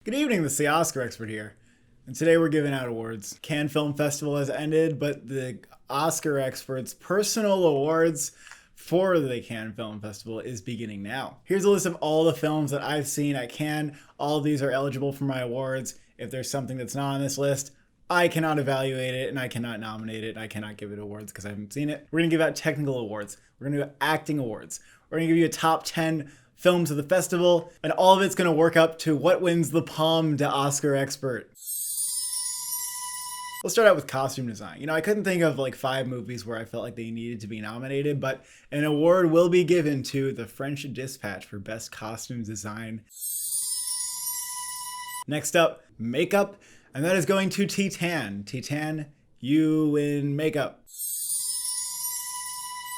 Good evening, this is the Oscar expert here. And today we're giving out awards. Cannes Film Festival has ended, but the Oscar expert's personal awards for the Cannes Film Festival is beginning now. Here's a list of all the films that I've seen at Cannes. All of these are eligible for my awards. If there's something that's not on this list, I cannot evaluate it and I cannot nominate it. I cannot give it awards because I haven't seen it. We're gonna give out technical awards. We're gonna do acting awards. We're gonna give you a top 10 films of the festival, and all of it's gonna work up to what wins the Palme to Oscar expert. Let's start out with costume design. I couldn't think of like 5 movies where I felt like they needed to be nominated, but an award will be given to The French Dispatch for Best Costume Design. Next up, makeup, and that is going to Titan. Titan, you win makeup.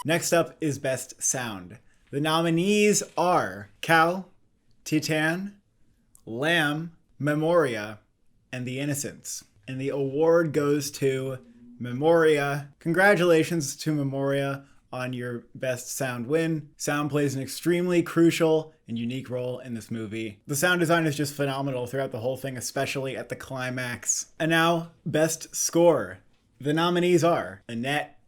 Next up is Best Sound. The nominees are Cal, Titan, Lamb, Memoria, and The Innocents. And the award goes to Memoria. Congratulations to Memoria on your Best Sound win. Sound plays an extremely crucial and unique role in this movie. The sound design is just phenomenal throughout the whole thing, especially at the climax. And now, Best Score. The nominees are Annette,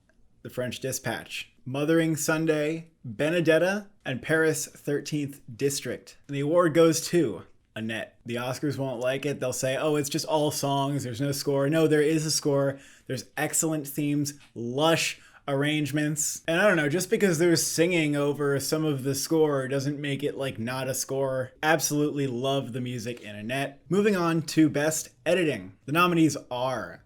The French Dispatch, Mothering Sunday, Benedetta, and Paris 13th District. And the award goes to Annette. The Oscars won't like it. They'll say, oh, it's just all songs. There's no score. No, there is a score. There's excellent themes, lush arrangements. And I don't know, just because there's singing over some of the score doesn't make it like not a score. Absolutely love the music in Annette. Moving on to Best Editing. The nominees are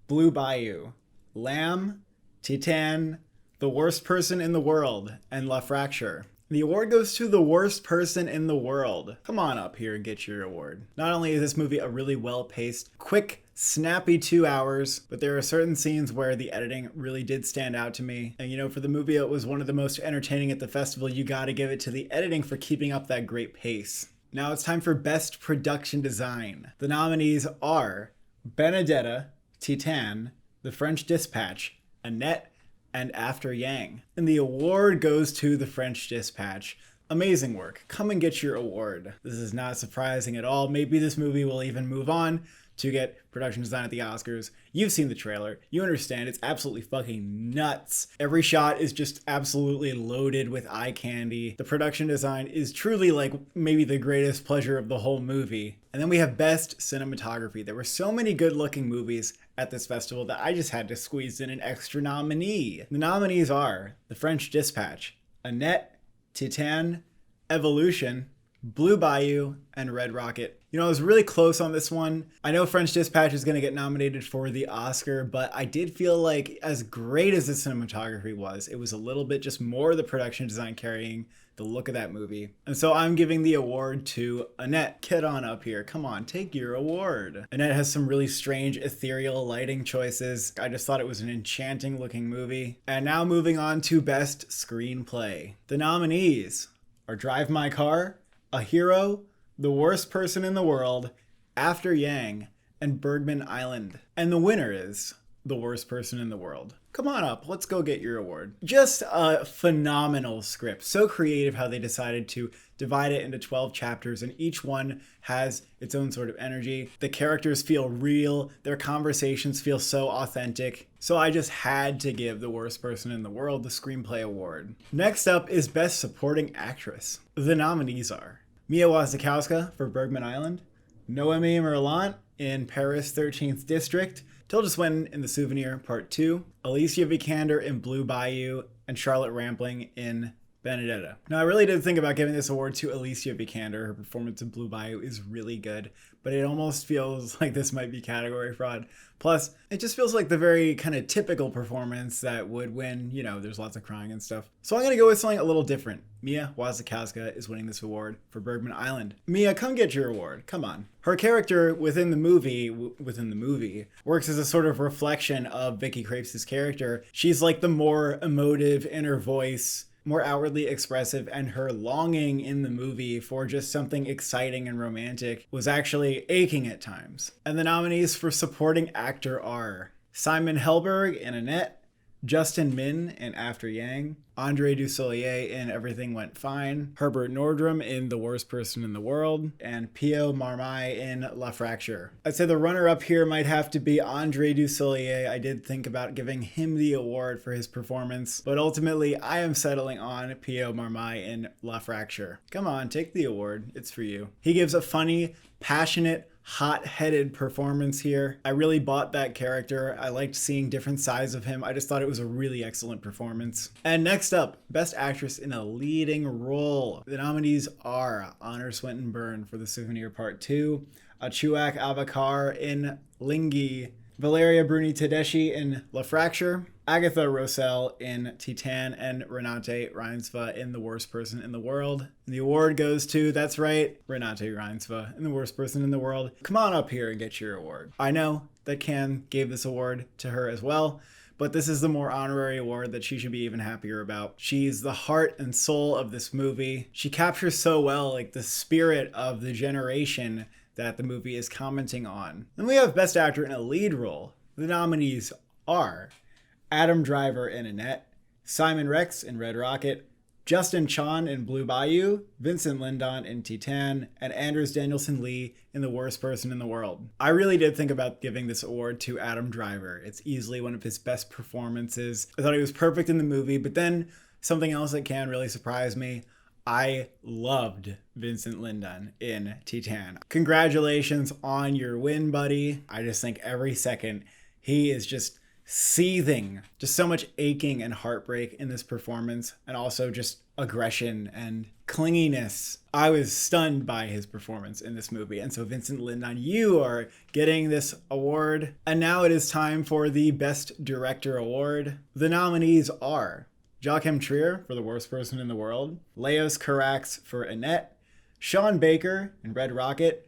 Blue Bayou, Lamb, Titan, The Worst Person in the World, and La Fracture. The award goes to The Worst Person in the World. Come on up here and get your award. Not only is this movie a really well-paced, quick, snappy 2 hours, but there are certain scenes where the editing really did stand out to me. And for the movie it was one of the most entertaining at the festival, you gotta give it to the editing for keeping up that great pace. Now it's time for Best Production Design. The nominees are Benedetta, Titan, The French Dispatch, Annette, and After Yang. And the award goes to The French Dispatch. Amazing work. Come and get your award. This is not surprising at all. Maybe this movie will even move on to get production design at the Oscars. You've seen the trailer. You understand it's absolutely fucking nuts. Every shot is just absolutely loaded with eye candy. The production design is truly like maybe the greatest pleasure of the whole movie. And then we have Best Cinematography. There were so many good looking movies at this festival that I just had to squeeze in an extra nominee. The nominees are The French Dispatch, Annette, Titan, Evolution, Blue Bayou, and Red Rocket. I was really close on this one. I know French Dispatch is going to get nominated for the Oscar, but I did feel like as great as the cinematography was, it was a little bit just more the production design carrying the look of that movie. And so I'm giving the award to Annette. Get on up here. Come on, take your award. Annette has some really strange ethereal lighting choices. I just thought it was an enchanting looking movie. And now moving on to Best Screenplay. The nominees are Drive My Car, A Hero, The Worst Person in the World, After Yang, and Bergman Island. And the winner is The Worst Person in the World. Come on up, let's go get your award. Just a phenomenal script. So creative how they decided to divide it into 12 chapters, and each one has its own sort of energy. The characters feel real, their conversations feel so authentic. So I just had to give The Worst Person in the World the Screenplay Award. Next up is Best Supporting Actress. The nominees are Mia Wasikowska for Bergman Island, Noémie Merlant in Paris 13th District, Tilda Swinton in The Souvenir Part 2, Alicia Vikander in Blue Bayou, and Charlotte Rampling in Benedetta. Now, I really did think about giving this award to Alicia Vikander. Her performance in Blue Bayou is really good, but it almost feels like this might be category fraud. Plus, it just feels like the very kind of typical performance that would win, there's lots of crying and stuff. So I'm going to go with something a little different. Mia Wasikowska is winning this award for Bergman Island. Mia, come get your award. Come on. Her character within the movie, works as a sort of reflection of Vicky Krieps' character. She's like the more emotive inner voice, more outwardly expressive, and her longing in the movie for just something exciting and romantic was actually aching at times. And the nominees for supporting actor are Simon Helberg in Annette, Justin Min in After Yang, Andre Dussolier in Everything Went Fine, Herbert Nordrum in The Worst Person in the World, and Pio Marmai in La Fracture. I'd say the runner-up here might have to be Andre Dussolier. I did think about giving him the award for his performance, but ultimately I am settling on Pio Marmai in La Fracture. Come on, take the award. It's for you. He gives a funny, passionate, hot-headed performance here. I really bought that character. I liked seeing different sides of him. I just thought it was a really excellent performance. And next up, Best Actress in a Leading Role. The nominees are Honor Swinton Byrne for The Souvenir Part 2, Achuak Abakar in Lingi, Valeria Bruni Tedeschi in La Fracture, Agatha Rosell in Titan, and Renate Reinsve in The Worst Person in the World. And the award goes to, that's right, Renate Reinsve in The Worst Person in the World. Come on up here and get your award. I know that Cannes gave this award to her as well, but this is the more honorary award that she should be even happier about. She's the heart and soul of this movie. She captures so well like the spirit of the generation that the movie is commenting on. Then we have Best Actor in a Lead Role. The nominees are Adam Driver in Annette, Simon Rex in Red Rocket, Justin Chon in Blue Bayou, Vincent Lindon in Titan, and Anders Danielson Lee in The Worst Person in the World. I really did think about giving this award to Adam Driver. It's easily one of his best performances. I thought he was perfect in the movie, but then something else that can really surprise me. I loved Vincent Lindon in Titan. Congratulations on your win, buddy. I just think every second he is just seething, just so much aching and heartbreak in this performance, and also just aggression and clinginess. I was stunned by his performance in this movie. And so Vincent Lindon, you are getting this award. And now it is time for the Best Director Award. The nominees are Joachim Trier for The Worst Person in the World, Leos Carax for Annette, Sean Baker in Red Rocket,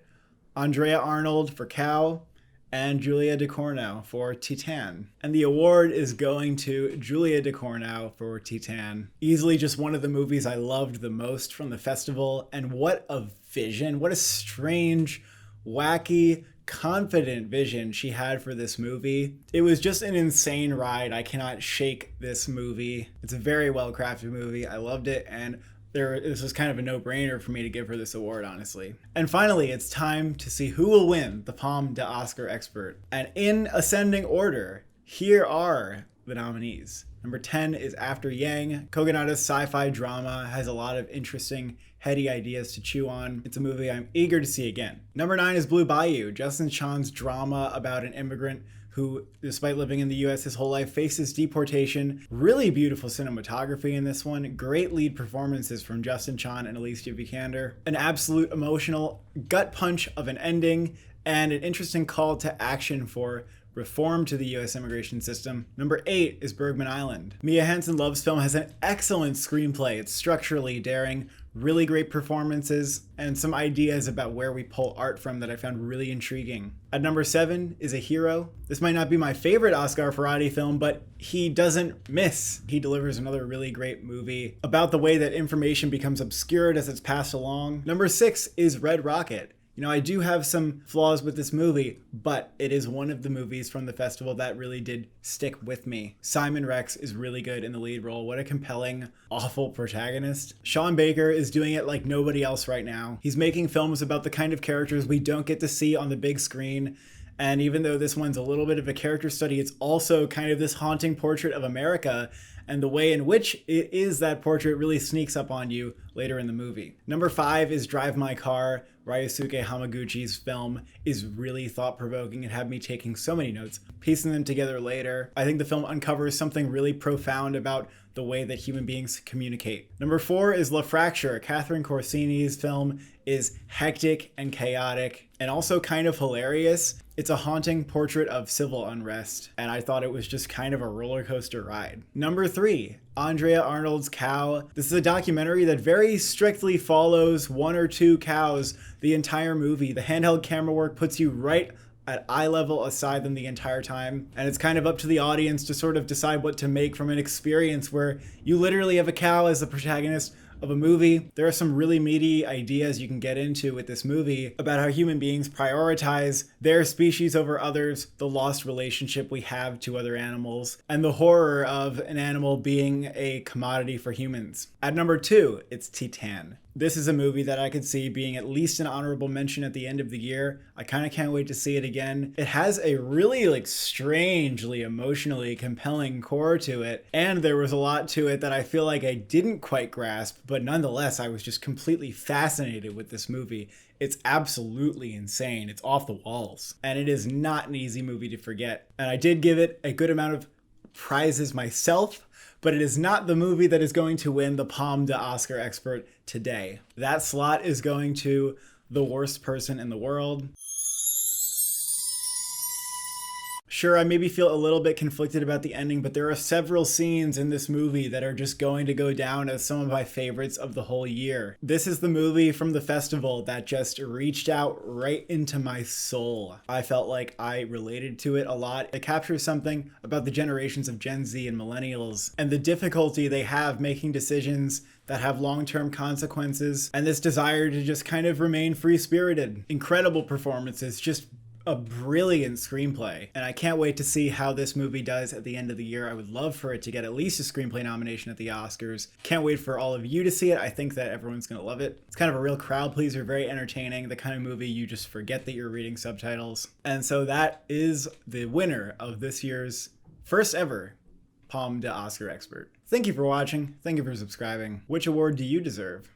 Andrea Arnold for Cow, and Julia Ducournau for Titan. And the award is going to Julia Ducournau for Titan. Easily just one of the movies I loved the most from the festival. And what a vision, what a strange, wacky, confident vision she had for this movie. It was just an insane ride. I cannot shake this movie. It's a very well-crafted movie. I loved it, and this was kind of a no-brainer for me to give her this award, honestly. And finally, it's time to see who will win the Palme d'Oscar Expert. And in ascending order, here are the nominees. Number 10 is After Yang. Kogonada's sci-fi drama has a lot of interesting, heady ideas to chew on. It's a movie I'm eager to see again. Number 9 is Blue Bayou. Justin Chan's drama about an immigrant who, despite living in the US his whole life, faces deportation. Really beautiful cinematography in this one. Great lead performances from Justin Chan and Alicia Vikander. An absolute emotional gut punch of an ending, and an interesting call to action for reform to the US immigration system. Number 8 is Bergman Island. Mia Hansen-Love's film has an excellent screenplay. It's structurally daring, really great performances, and some ideas about where we pull art from that I found really intriguing. At number 7 is A Hero. This might not be my favorite Oscar Ferrati film, but he doesn't miss. He delivers another really great movie about the way that information becomes obscured as it's passed along. Number 6 is Red Rocket. You know, I do have some flaws with this movie, but it is one of the movies from the festival that really did stick with me. Simon Rex is really good in the lead role. What a compelling, awful protagonist. Sean Baker is doing it like nobody else right now. He's making films about the kind of characters we don't get to see on the big screen. And even though this one's a little bit of a character study, it's also kind of this haunting portrait of America, and the way in which it is that portrait really sneaks up on you later in the movie. Number 5 is Drive My Car. Ryosuke Hamaguchi's film is really thought-provoking and had me taking so many notes, piecing them together later. I think the film uncovers something really profound about the way that human beings communicate. Number 4 is La Fracture. Catherine Corsini's film is hectic and chaotic and also kind of hilarious. It's a haunting portrait of civil unrest, and I thought it was just kind of a roller coaster ride. Number 3, Andrea Arnold's Cow. This is a documentary that very strictly follows one or two cows the entire movie. The handheld camera work puts you right at eye level aside them the entire time, and it's kind of up to the audience to sort of decide what to make from an experience where you literally have a cow as the protagonist of a movie. There are some really meaty ideas you can get into with this movie about how human beings prioritize their species over others, the lost relationship we have to other animals, and the horror of an animal being a commodity for humans. At number 2, it's Titan. This is a movie that I could see being at least an honorable mention at the end of the year. I kind of can't wait to see it again. It has a really strangely emotionally compelling core to it, and there was a lot to it that I feel like I didn't quite grasp, but nonetheless I was just completely fascinated with this movie. It's absolutely insane. It's off the walls, and it is not an easy movie to forget. And I did give it a good amount of prizes myself, but it is not the movie that is going to win the Palme d'Oscar expert today. That slot is going to The Worst Person in the World. Sure, I maybe feel a little bit conflicted about the ending, but there are several scenes in this movie that are just going to go down as some of my favorites of the whole year. This is the movie from the festival that just reached out right into my soul. I felt like I related to it a lot. It captures something about the generations of Gen Z and millennials and the difficulty they have making decisions that have long-term consequences, and this desire to just kind of remain free-spirited. Incredible performances, just a brilliant screenplay, and I can't wait to see how this movie does at the end of the year. I would love for it to get at least a screenplay nomination at the Oscars. Can't wait for all of you to see it. I think that everyone's gonna love it. It's kind of a real crowd pleaser, very entertaining, the kind of movie you just forget that you're reading subtitles. And so that is the winner of this year's first ever Palme d'Oscar expert. Thank you for watching. Thank you for subscribing. Which award do you deserve?